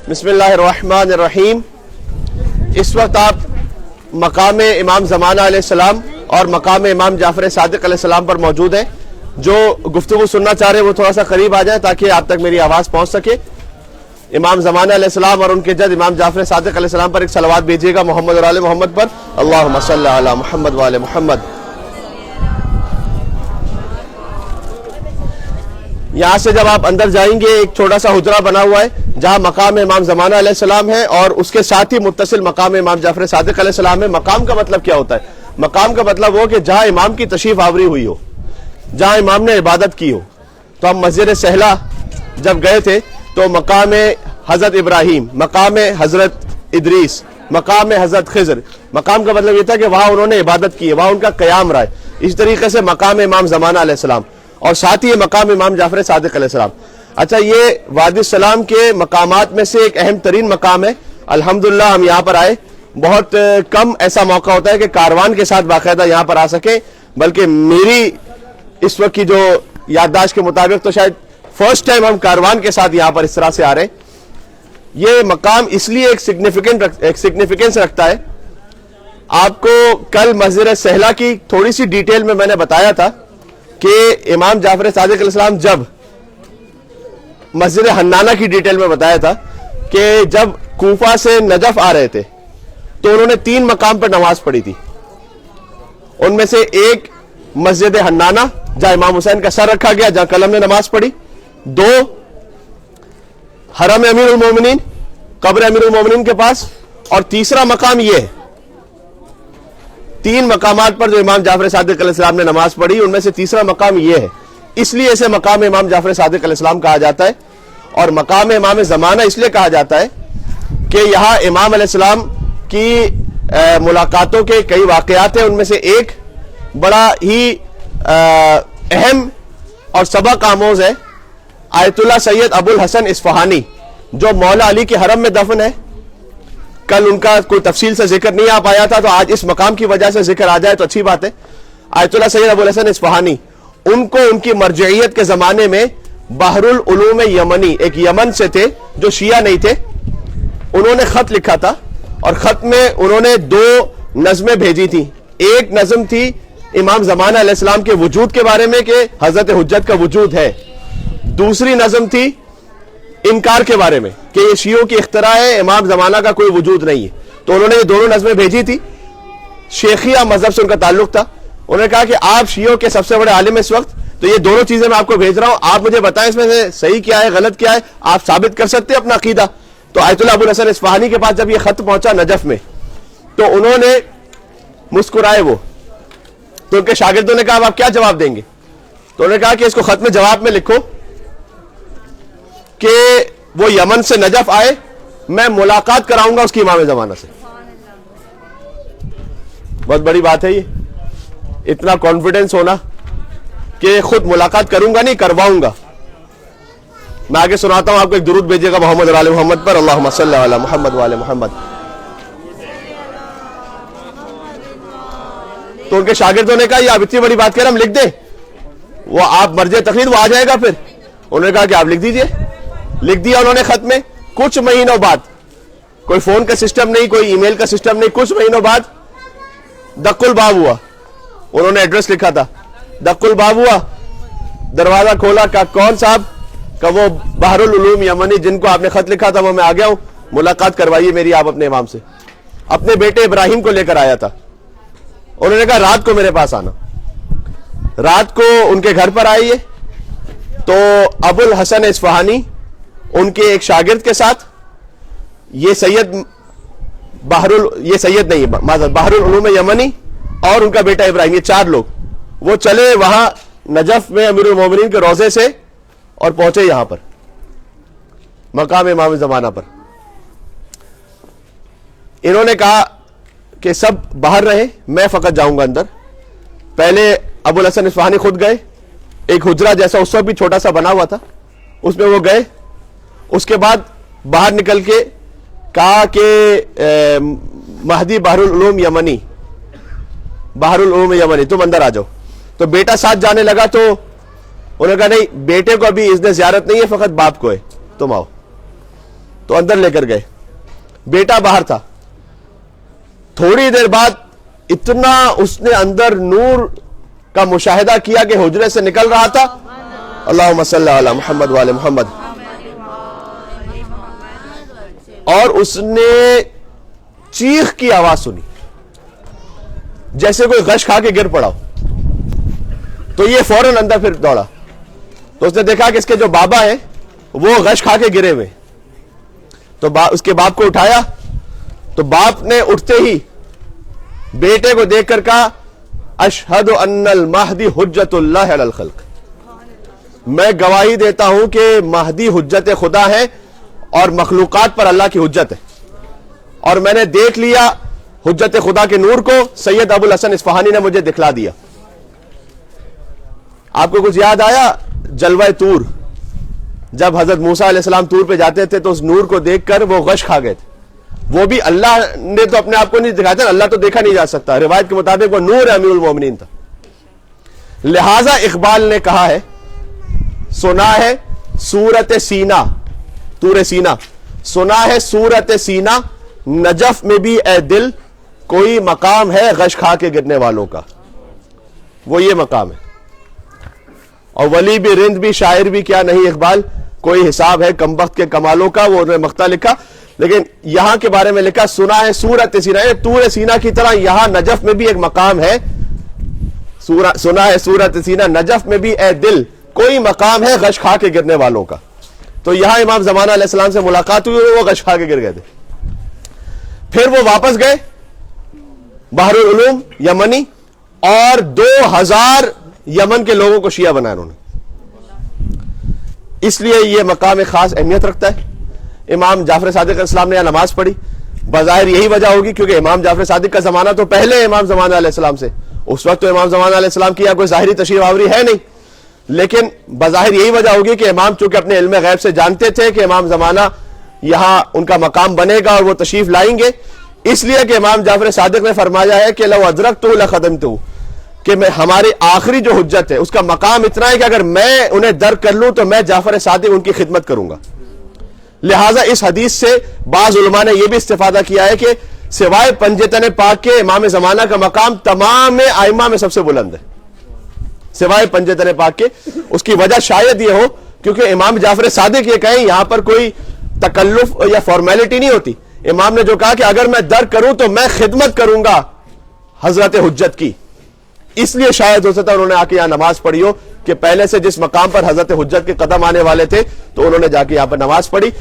बिस्मिल्लाहिर्रहमान अर्रहीम। इस वक्त आप मकाम इमाम ज़माना अलैहिस्सलाम और मकाम इमाम जाफ़र सादिक अलैहिस्सलाम पर मौजूद हैं। जो गुफ्तगू सुनना चाह रहे हैं वो थोड़ा सा करीब आ जाए ताकि आप तक मेरी आवाज़ पहुंच सके। इमाम ज़माना अलैहिस्सलाम और उनके जद इमाम जाफ़र सादिक अलैहिस्सलाम पर एक सलवात भेजिएगा मोहम्मद और आले मोहम्मद पर। अल्लाहुम्मा सल्ली अला मुहम्मद व आले मुहम्मद। यहाँ से जब आप अंदर जाएंगे एक छोटा सा हुजरा बना हुआ है जहाँ मकाम इमाम ज़माना अलैहिस्सलाम है और उसके साथ ही मुत्तसिल मकाम इमाम जाफ़र सादिक अलैहिस्सलाम है। मकाम का मतलब क्या होता है? मकाम का मतलब वो कि जहाँ इमाम की तशरीफ आवरी हुई हो, जहाँ इमाम ने इबादत की हो। तो हम मस्जिद सहला जब गए थे तो मकाम हज़रत इब्राहीम, मकाम हज़रत इदरीस, मकाम हज़रत खिज़र, मकाम का मतलब ये था कि वहाँ उन्होंने इबादत की है, वहाँ उनका क़याम रहा है। इस तरीके से मकाम इमाम ज़माना अलैहिस्सलाम और साथ ही मकाम इमाम जाफ़र सादिक अलैहिस्सलाम। अच्छा, ये वादी सलाम के मकामात में से एक अहम तरीन मकाम है। अल्हम्दुलिल्लाह हम यहाँ पर आए। बहुत कम ऐसा मौका होता है कि कारवान के साथ बाकायदा यहाँ पर आ सके, बल्कि मेरी इस वक्त की जो याददाश्त के मुताबिक तो शायद फर्स्ट टाइम हम कारवान के साथ यहाँ पर इस तरह से आ रहे हैं। ये मकाम इसलिए एक सिग्निफिकेंस रखता है। आपको कल मस्जिद सहला की थोड़ी सी डिटेल में मैंने बताया था कि इमाम जाफ़र सादिक अलैहिस्सलाम जब मस्जिद हन्नाना की डिटेल में बताया था कि जब कूफा से नजफ आ रहे थे तो उन्होंने 3 मकाम पर नमाज पढ़ी थी। उनमें से एक मस्जिद हन्नाना जहां इमाम हुसैन का सर रखा गया, जहां कलम ने नमाज पढ़ी। 2 हरम अमीरुल मोमिनीन, कब्र अमीरुल मोमिनीन के पास। और तीसरा मकाम यह है। 3 मकामात पर जो इमाम जाफ़र सादिक अलैहिस्सलाम ने नमाज पढ़ी उनमें से तीसरा मकाम यह है। इसलिए इसे मकाम इमाम जाफ़र सादिक अलैहिस्सलाम कहा जाता है। और मकाम इमाम ज़माना इसलिए कहा जाता है कि यहाँ इमाम अलैहिस्सलाम की मुलाकातों के कई वाक़यात हैं। उनमें से एक बड़ा ही अहम और सबक आमोज है। आयतुल्लाह सैयद अबुल हसन इस्फहानी जो मौला अली के हरम में दफन है, कल उनका कोई तफसील से जिक्र नहीं आ पाया था, तो आज इस मकाम की वजह से जिक्र आ जाए तो अच्छी बात है। आयतुल्लाह सैयद अबुल हसन इस्फहानी, उनको उनकी मरजइयत के जमाने में बहरुल उलूम यमनी, एक यमन से थे जो शिया नहीं थे, उन्होंने खत लिखा था और खत में उन्होंने 2 नज़में भेजी थी। एक नज़म थी इमाम ज़माना अलैहिस्सलाम के वजूद के बारे में कि हजरत हुज्जत का वजूद है। दूसरी नज़म थी इनकार के बारे में कि ये शियों की इख्तरा है, इमाम ज़माना का कोई वजूद नहीं है। तो उन्होंने ये दोनों नज़में भेजी थी। शेखिया मजहब से उनका ताल्लुक था। उन्होंने कहा कि आप शियों के सबसे बड़े आलिम इस वक्त, तो ये दोनों चीजें मैं आपको भेज रहा हूं, आप मुझे बताएं इसमें से सही क्या है गलत क्या है, आप साबित कर सकते हैं अपना अकीदा। तो आयतुल्लाह अबुल हसन इस्फहानी के पास जब ये खत पहुंचा नजफ में तो उन्होंने मुस्कुराए वो। तो उनके शागिर्दों ने कहा आप क्या जवाब देंगे? तो उन्होंने कहा कि इसको खत में जवाब में लिखो कि वो यमन से नजफ आए, मैं मुलाकात कराऊंगा उसकी इमाम ज़माना से। बहुत बड़ी बात है ये, इतना कॉन्फिडेंस होना कि खुद मुलाकात करूंगा नहीं करवाऊंगा। मैं आगे सुनाता हूं आपको। एक दुरूद भेजिएगा मोहम्मद और आले मोहम्मद पर। अल्लाहुम्मा सल्ली अला मुहम्मद व आले मोहम्मद। तो उनके शागिर्दों ने कहा ये आप इतनी बड़ी बात कह रहे हम लिख दें? वो आप मर्जे तकलीद वो आ जाएगा फिर। उन्होंने कहा कि आप लिख दीजिए। लिख दिया उन्होंने खत में। कुछ महीनों बाद, कोई फोन का सिस्टम नहीं, कोई ईमेल का सिस्टम नहीं, कुछ महीनों बाद दक्कुल बाब हुआ। उन्होंने एड्रेस लिखा था, दक्कुल बाब हुआ, दरवाजा खोला, का कौन साहब? का वो बहरुल उलूम यमनी जिनको आपने खत लिखा था वो मैं आ गया हूं, मुलाकात करवाइए मेरी आप अपने इमाम से। अपने बेटे इब्राहिम को लेकर आया था। उन्होंने कहा रात को मेरे पास आना। रात को उनके घर पर आइए। तो अबुल हसन इस्फहानी उनके एक शागिर्द के साथ, ये सैयद नहीं, बहरुल उलूम यमनी और उनका बेटा इब्राहिम, ये 4 लोग वो चले वहां नजफ में अमीरुल मोमिनीन के रोजे से और पहुंचे यहां पर मकाम इमाम ज़माना पर। इन्होंने कहा कि सब बाहर रहे, मैं फकत जाऊंगा अंदर। पहले अबुल हसन इस्फहानी खुद गए, एक हुजरा जैसा उस वक्त भी छोटा सा बना हुआ था उसमें वो गए। उसके बाद बाहर निकल के कहा कि महदी बहरुल उलूम यमनी, बहरुल उलूम यमनी तुम अंदर आ जाओ। तो बेटा साथ जाने लगा तो उन्होंने कहा नहीं, बेटे को अभी इज़्न ज़ियारत नहीं है, फकत बाप को है, तुम आओ। तो अंदर लेकर गए, बेटा बाहर था। थोड़ी देर बाद इतना उसने अंदर नूर का मुशाहिदा किया कि हुजरे से निकल रहा था, अल्लाहुम्मा सल्ली अला मुहम्मद व आले मुहम्मद, और उसने चीख की आवाज सुनी जैसे कोई गश खा के गिर पड़ा हो। तो ये फौरन अंदर फिर दौड़ा, तो उसने देखा कि इसके जो बाबा हैं वो गश खा के गिरे हुए। तो उसके बाप को उठाया, तो बाप ने उठते ही बेटे को देखकर कहा, अशहदु अन्नल महदी हुज्जतुल्लाह अलल खल्क, मैं गवाही देता हूं कि महदी हुज्जत खुदा है और मखलूकात पर अल्लाह की हुज्जत है। और मैंने देख लिया हुज्जत खुदा के नूर को, सैयद अबुल हसन इस्फहानी ने मुझे दिखला दिया। आपको कुछ याद आया जलवा तूर, जब हजरत मूसा अलैहिस्सलाम तूर पे जाते थे तो उस नूर को देखकर वो गश खा गए थे। वो भी अल्लाह ने तो अपने आप को नहीं दिखाया था, अल्लाह तो देखा नहीं जा सकता, रिवायत के मुताबिक वो नूर अमीरुल मोमिनीन था। लिहाजा इकबाल ने कहा है, सुना है सूरत सीना, तूर सीना, सुना है सूरत सीना, नजफ में भी ए दिल कोई मकाम है गश खा के गिरने वालों का। वो ये मकाम है। और वली भी, रिंद भी, शायर भी, क्या नहीं इकबाल, कोई हिसाब है कमबख्त के कमालों का। वो उन्होंने मख्ता लिखा, लेकिन यहां के बारे में लिखा, सुना है सूरत सीना, तूर सीना की तरह यहां नजफ में भी एक मकाम है। सुना है सूरत सीना, नजफ में भी ए दिल कोई मकाम है गश खा के गिरने वालों का। तो यहां इमाम ज़माना अलैहिस्सलाम से मुलाकात हुई, वो गश खा के गिर गए थे। फिर वो वापस गए बहरुल उलूम यमनी, और 2000 यमन के लोगों को शिया बनाया उन्होंने। इसलिए यह मकाम खास अहमियत रखता है। इमाम जाफर सादिक अलैहिस्सलाम ने यहां नमाज पढ़ी, बज़ाहिर यही वजह होगी क्योंकि इमाम जाफर सादिक का जमाना तो पहले है इमाम ज़माना अलैहिस्सलाम से। उस वक्त तो इमाम ज़माना अलैहिस्सलाम की कोई ज़ाहिरी तशरीफ आवरी है नहीं, लेकिन बज़ाहिर यही वजह होगी कि इमाम चूंकि अपने इल्म गैब से जानते थे कि इमाम ज़माना यहां उनका मकाम बनेगा और वो तशरीफ लाएंगे, इसलिए कि इमाम जाफर सादिक ने फरमाया है कि लव अदरकतु लखदमतु, कि मैं हमारी आखिरी जो हुज्जत है उसका मकाम इतना है कि अगर मैं उन्हें दर्क कर लूं तो मैं जाफर सादिक उनकी खिदमत करूंगा। लिहाजा इस हदीस से बाज़ उलमा ने यह भी इस्तिफादा किया है कि सिवाय पंजतन पाक के इमाम ज़माना का मकाम तमाम आइमा में सबसे बुलंद है, सिवाय पंजतन पाक के। उसकी वजह शायद यह हो क्योंकि इमाम जाफर सादिक ये कहें, यहां पर कोई तकल्लुफ या फॉर्मेलिटी नहीं होती। इमाम ने जो कहा कि अगर मैं दर्क करूं तो मैं खिदमत करूंगा हजरत हुज्जत की, इसलिए शायद हो सकता है उन्होंने आके यहां नमाज पढ़ी हो कि पहले से जिस मकाम पर हजरत हुज्जत के कदम आने वाले थे तो उन्होंने जाके यहां पर नमाज पढ़ी।